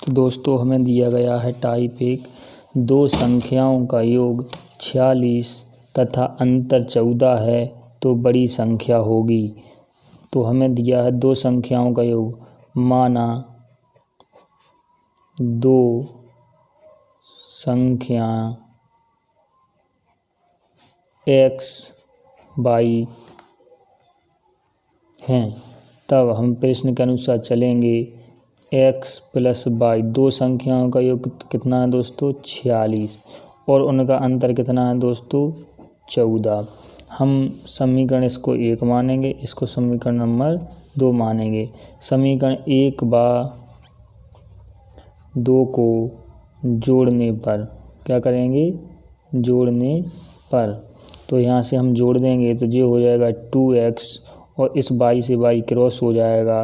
तो दोस्तों हमें दिया गया है टाइप 1, दो संख्याओं का योग 46 तथा अंतर 14 है तो बड़ी संख्या होगी। तो हमें दिया है दो संख्याओं का योग, माना दो संख्या x y हैं, तब हम प्रश्न के अनुसार चलेंगे। x + y, दो संख्याओं का योग कितना है दोस्तों 46 और उनका अंतर कितना है दोस्तों 14। हम समीकरण इसको 1 मानेंगे, इसको समीकरण नंबर 2 मानेंगे। समीकरण 1 व 2 को जोड़ने पर क्या करेंगे, जोड़ने पर तो यहाँ से हम जोड़ देंगे तो ये हो जाएगा 2x और इस y से y क्रॉस हो जाएगा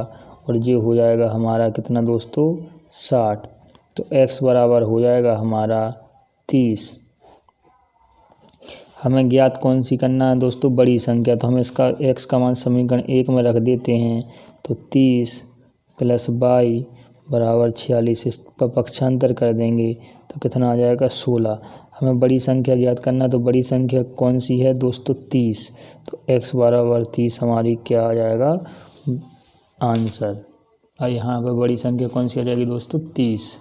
और ये हो जाएगा हमारा कितना दोस्तों 60। तो x बराबर हो जाएगा हमारा 30। हमें ज्ञात कौन सी करना है दोस्तों, बड़ी संख्या। तो हम इसका x का मान समीकरण 1 में रख देते हैं। तो 30 + y बराबर 46, इस पर पक्षांतर कर देंगे तो कितना आ जाएगा 16। हमें बड़ी संख्या ज्ञात करना, तो बड़ी संख्या कौन सी है दोस्तों 30। तो x बराबर 30 हमारी क्या आ जाएगा आंसर। यहाँ पर बड़ी संख्या कौन सी आ जाएगी दोस्तों 30।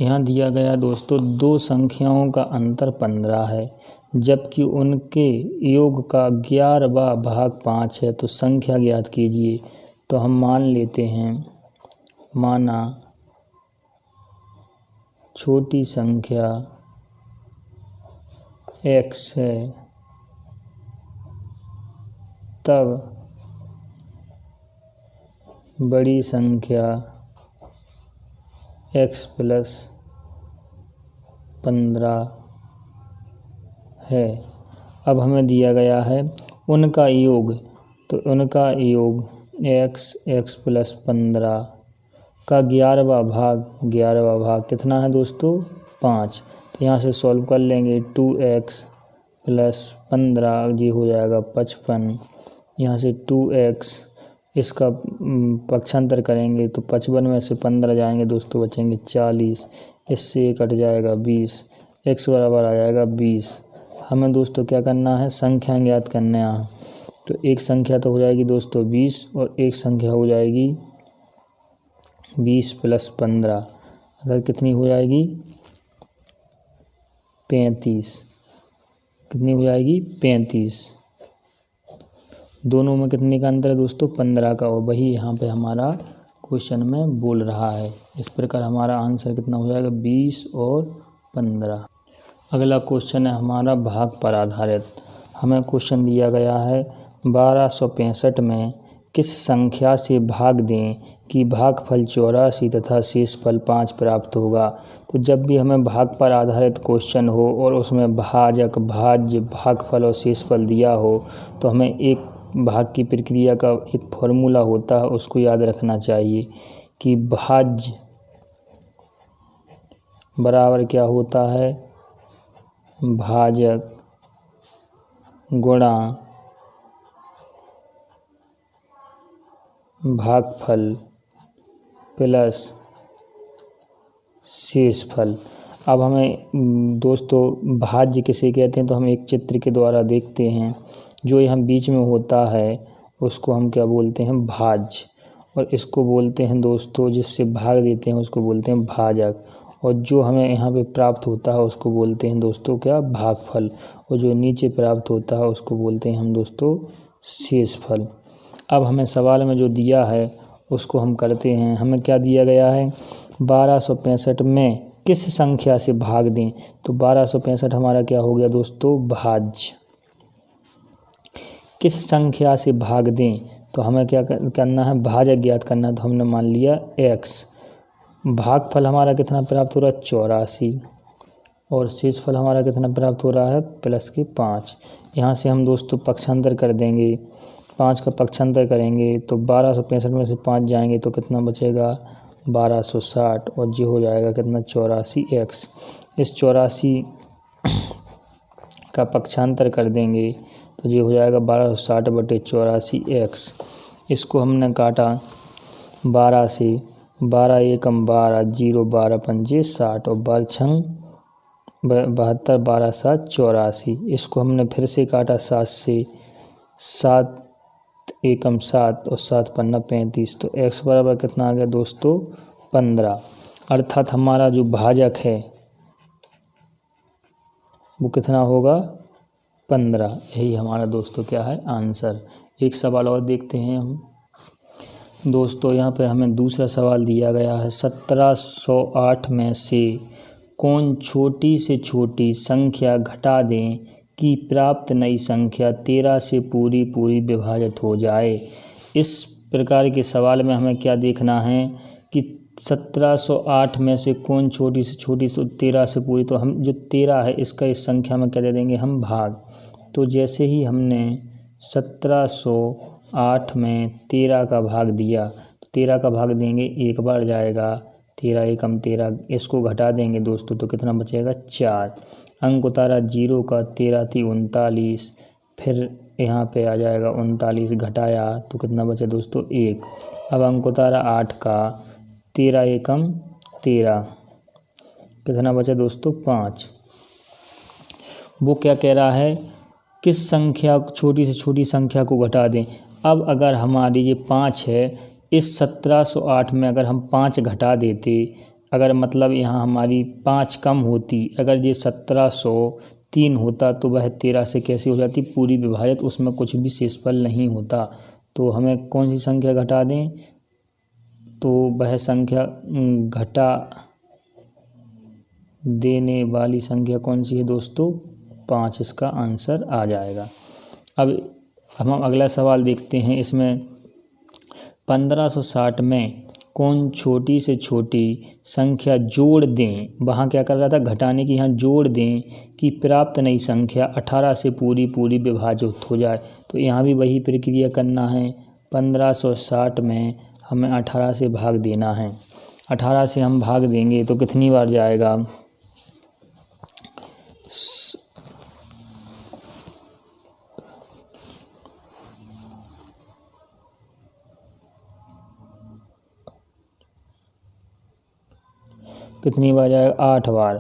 यहाँ दिया गया दोस्तों दो संख्याओं का अंतर 15 है जबकि उनके योग का 11वां भाग 5 है, तो संख्या ज्ञात कीजिए। तो हम मान लेते हैं, माना छोटी संख्या x है तब बड़ी संख्या x + 15 है। अब हमें दिया गया है उनका योग, तो उनका योग x + 15 का 11वां भाग कितना है दोस्तों 5। तो यहाँ से सॉल्व कर लेंगे। 2x + 15 ये हो जाएगा 55। यहाँ से 2x इसका पक्षांतर करेंगे तो 55 में से 15 जाएंगे दोस्तों, बचेंगे 40। इससे कट जाएगा 20, x बराबर आ जाएगा 20। हमें दोस्तों क्या करना है, संख्या ज्ञात करना है। तो एक संख्या तो हो जाएगी दोस्तों 20 और एक संख्या हो जाएगी 20 + 15, अगर कितनी हो जाएगी 35। कितनी हो जाएगी 35। दोनों में कितने का अंतर है दोस्तों 15 का, और वही यहाँ पे हमारा क्वेश्चन में बोल रहा है। इस प्रकार हमारा आंसर कितना हो जाएगा 20 और 15। अगला क्वेश्चन है हमारा भाग पर आधारित। हमें क्वेश्चन दिया गया है 1265 में किस संख्या से भाग दें कि भागफल 84 तथा शेषफल 5 प्राप्त होगा। तो जब भी हमें भाग पर आधारित क्वेश्चन हो और उसमें भाजक, भाज्य, भागफल और शेषफल दिया हो, तो हमें एक भाग की प्रक्रिया का एक फॉर्मूला होता है, उसको याद रखना चाहिए कि भाज्य बराबर क्या होता है, भाजक गुणा भागफल प्लस शेषफल। अब हमें दोस्तों भाज्य किसे कहते हैं, तो हम एक चित्र के द्वारा देखते हैं। जो यहाँ बीच में होता है उसको हम क्या बोलते हैं भाज्य, और इसको बोलते हैं दोस्तों जिससे भाग देते हैं उसको बोलते हैं भाजक, और जो हमें यहाँ पे प्राप्त होता है उसको बोलते हैं दोस्तों क्या भागफल, और जो नीचे प्राप्त होता है उसको बोलते हैं हम दोस्तों शेषफल। अब हमें सवाल में जो दिया है उसको हम करते हैं। हमें क्या दिया गया है 1265 में किस संख्या से भाग दें। तो 1265 हमारा क्या हो गया दोस्तों भाज्य। किस संख्या से भाग दें, तो हमें क्या करना है भाजक ज्ञात करना है। तो हमने मान लिया x। भागफल हमारा कितना प्राप्त हो रहा है 84, और शेषफल हमारा कितना प्राप्त हो रहा है +5। यहाँ से हम दोस्तों पक्षांतर कर देंगे, 5 का पक्षांतर करेंगे तो 1265 में से 5 जाएंगे तो कितना बचेगा 1260, और ये हो जाएगा कितना 84x। इस 84 का पक्षांतर कर देंगे तो ये हो जाएगा 1260/84x। इसको हमने काटा 12 से, 12 एकम 12, 0 12 पंजे 60 और 12 छंग 72, 12 7 84। इसको हमने फिर से काटा 7 से, 7 एकम 7 और 7 पन्ना 35। तो x बराबर कितना आ गया दोस्तों 15। अर्थात हमारा जो भाजक है वो कितना होगा 15। यही हमारा दोस्तों क्या है आंसर। एक सवाल और देखते हैं हम दोस्तों। यहाँ पे हमें दूसरा सवाल दिया गया है 1708 में से कौन छोटी से छोटी संख्या घटा दें कि प्राप्त नई संख्या 13 से पूरी विभाजित हो जाए। इस प्रकार के सवाल में हमें क्या देखना है कि 1708 में से कौन छोटी से छोटी 13 से पूरी, तो हम जो 13 है इसका इस संख्या में क्या दे देंगे हम भाग। तो जैसे ही हमने 1708 में 13 का भाग दिया तो 13 का भाग देंगे एक बार जाएगा, 13 एकम 13, इसको घटा देंगे दोस्तों तो कितना बचेगा 4। अंक उतारा 0 का, 13 थी 39, फिर यहाँ पे आ जाएगा 39 घटाया तो कितना बचा दोस्तों 1। अब अंक उतारा 8 का, 13 एकम 13, कितना बचा दोस्तों 5। वो क्या कह रहा है किस संख्या छोटी से छोटी संख्या को घटा दें। अब अगर हमारी ये 5 है, इस 1708 में अगर हम 5 घटा देते, अगर मतलब यहाँ हमारी 5 कम होती, अगर ये 1703 होता तो वह 13 से कैसे हो जाती पूरी विभाजित, उसमें कुछ भी शेषफल नहीं होता। तो हमें कौन सी संख्या घटा दें, तो वह संख्या घटा देने वाली संख्या कौन सी है दोस्तों 5, इसका आंसर आ जाएगा। अब हम अगला सवाल देखते हैं। इसमें 1560 में कौन छोटी से छोटी संख्या जोड़ दें, वहाँ क्या कर रहा था घटाने की, यहाँ जोड़ दें कि प्राप्त नई संख्या 18 से पूरी विभाजित हो जाए। तो यहाँ भी वही प्रक्रिया करना है। 1560 में हमें 18 से भाग देना है। 18 से हम भाग देंगे तो कितनी बार जाएगा, कितनी बार जाएगा 8 बार।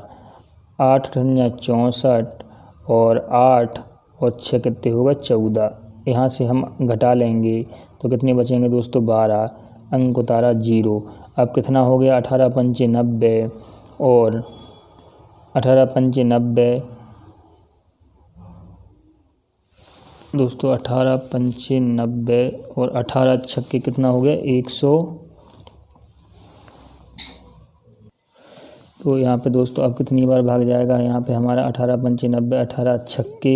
8 ठन्या 64 और 8 और 6 कितने होगा 14। यहाँ से हम घटा लेंगे तो कितने बचेंगे दोस्तों 12। अंक उतारा 0। अब कितना हो गया 18 पंचे 90 और 18 पंचे 90 दोस्तों, 18 पंचे 90 और 18 छक्के कितना हो गया 100। तो यहाँ पे दोस्तों अब कितनी बार भाग जाएगा, यहाँ पे हमारा 18 पंचे 90, 18 छक्के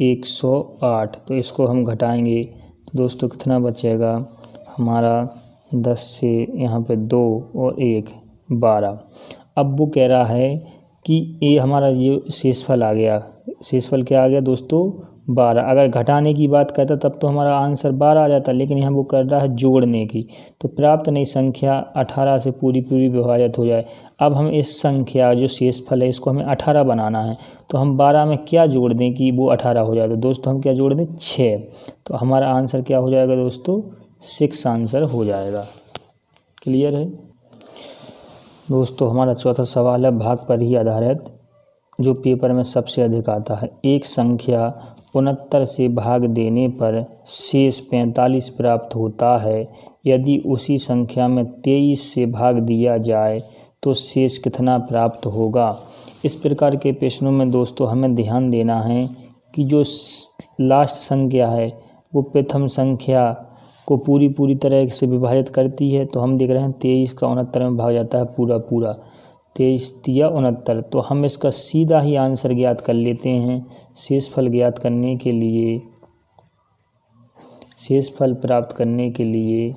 108। तो इसको हम घटाएंगे तो दोस्तों कितना बचेगा हमारा 10 से यहाँ पे 2 और 1 12। अब वो कह रहा है कि ये हमारा ये शेषफल आ गया। शेषफल क्या आ गया दोस्तों 12। अगर घटाने की बात करता तब तो हमारा आंसर 12 आ जाता, लेकिन यहाँ वो कर रहा है जोड़ने की। तो प्राप्त नई संख्या 18 से पूरी विभाजित हो जाए। अब हम इस संख्या जो शेषफल है इसको हमें 18 बनाना है, तो हम 12 में क्या जोड़ दें कि वो 18 हो जाए। तो दोस्तों हम क्या जोड़ दें 6। तो हमारा आंसर क्या हो जाएगा दोस्तों 6 आंसर हो जाएगा। क्लियर है दोस्तों। हमारा चौथा सवाल है भाग पर ही आधारित, जो पेपर में सबसे अधिक आता है। एक संख्या 69 से भाग देने पर शेष 45 प्राप्त होता है। यदि उसी संख्या में 23 से भाग दिया जाए तो शेष कितना प्राप्त होगा। इस प्रकार के प्रश्नों में दोस्तों हमें ध्यान देना है कि जो लास्ट संख्या है वो प्रथम संख्या को पूरी तरह से विभाजित करती है। तो हम देख रहे हैं 23 का 69 में भाग जाता है पूरा 23 या 69। तो हम इसका सीधा ही आंसर ज्ञात कर लेते हैं। शेषफल ज्ञात करने के लिए, शेषफल प्राप्त करने के लिए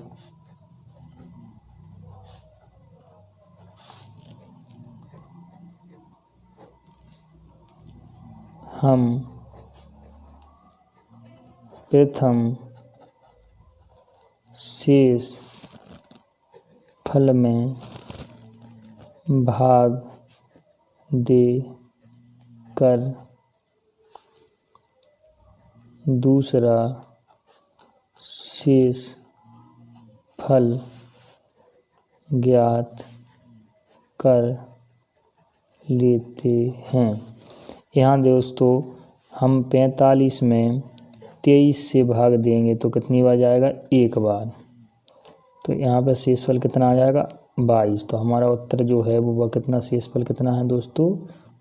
हम प्रथम शेष फल में भाग दे कर दूसरा शेष फल ज्ञात कर लेते हैं। यहाँ दोस्तों हम 45 में 23 से भाग देंगे तो कितनी बार जाएगा, एक बार। तो यहाँ पर शेषफल कितना आ जाएगा, 22। तो हमारा उत्तर जो है वो कितना, शेषफल कितना है दोस्तों,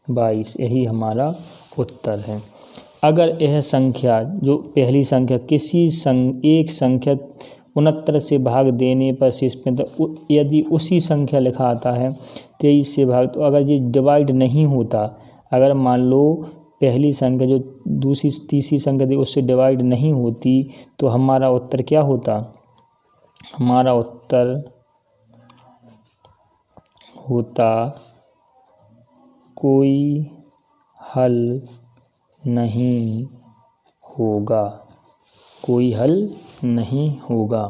22। यही हमारा उत्तर है। अगर यह संख्या जो पहली संख्या किसी एक संख्या 69 से भाग देने पर शेषफल, तो यदि उसी संख्या लिखा आता है 23 से भाग, तो अगर ये डिवाइड नहीं होता, अगर मान लो पहली संख्या जो दूसरी तीसरी संख्या थी उससे डिवाइड नहीं होती, तो हमारा उत्तर क्या होता, हमारा उत्तर होता कोई हल नहीं होगा, कोई हल नहीं होगा।